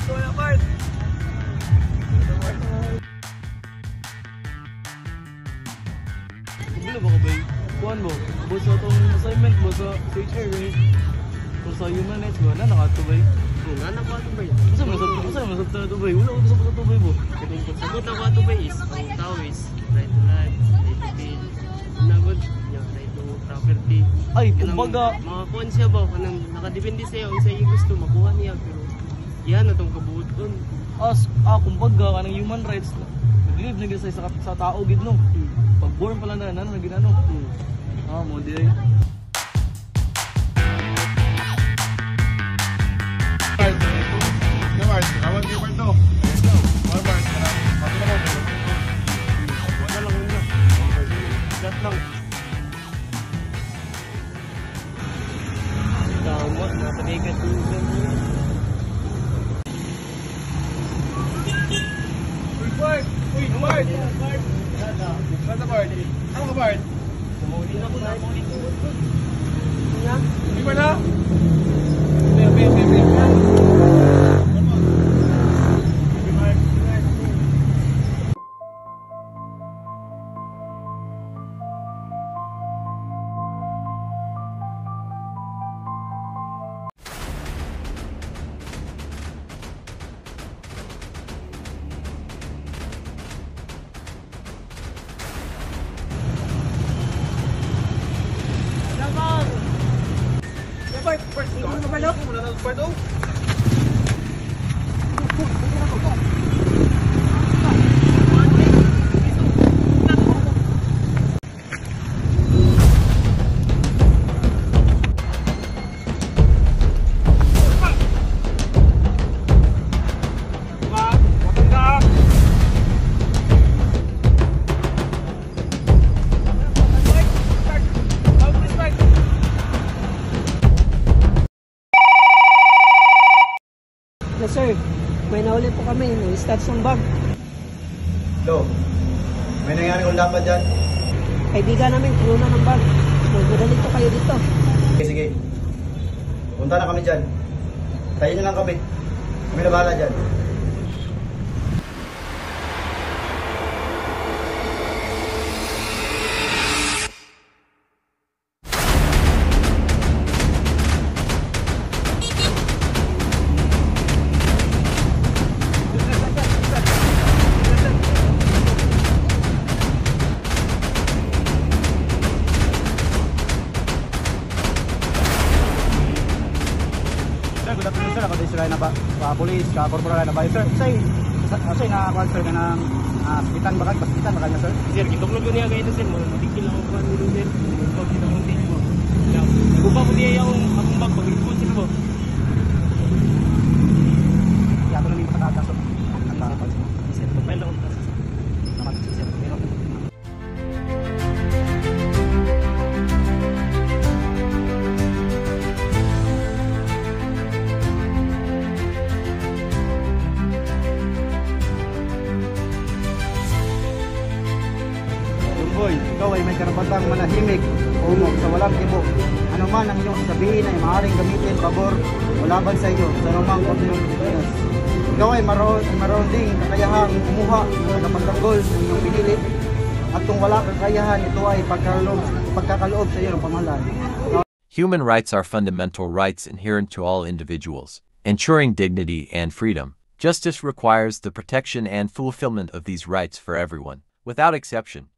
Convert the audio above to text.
Kuya Bart! Bilo ba ka ba? Kuhan mo? Bo sa itong assignment mo sa HR eh. Kung sa human rights mo, nakato ba? Kung nakato ba? Masa masab sa ito ba? Wala ko sa ito ba mo? Kung sagot ako ato ba is, ang tao is, right to life, right to kill, nagod, right to property. Ay, kumbaga. Mga kuhan siya ba? Kanang nakadepende sa'yo, ang sa'yo gusto, makuha niya. Pero yan na itong kabuot doon. Kumbaga, kanang human rights, nag-live na gisa sa tao, gid no? Pag-born pala na, ginano. Mo di ay. Tama, napagay ka tugan. Bart! Uy, Bart! Basta Bart? Ano ka Bart? Kumuli na ko na. Hindi ba na? Bart, ikaw na ba lang? Wala na Bart, oh. Yes sir, may nahuli po kami, may stats ng bag. Hello, may nangyari kung dapat dyan? Kaibigan namin, puno ng bag. Magmadali po kayo dito. Sige, punta na kami dyan. Tayo na lang kami. Kami na bahala dyan. Good afternoon sir, ako din sila na police, ka-corporal na ba? Sir, say na sir na paskitan ba kanya sir? Sir, gituklog ko niya kayo sir, matikil ako pa nilo sir. Pag kita kong team mo. Kupa ko niya yung akong bag, pag-report sila mo. Kaya ko lang yung patataso. Sir, pagpail ako kasi. Naman sir, pero boy, ikaw ay may karapatang manahimik o umog sa walang tibo. Ano man ang iyong sabihin ay maaaring gamitin pabor o laban sa iyo sa anumang kontinong Pilipinas. Ikaw ay maroon ding kakayahang kumuha ng kapagtanggol ng iyong pinili at kung wala kakayahan, ito ay pagkakaloob sa iyo ng pamahalaan. Human rights are fundamental rights inherent to all individuals, ensuring dignity and freedom. Justice requires the protection and fulfillment of these rights for everyone, without exception.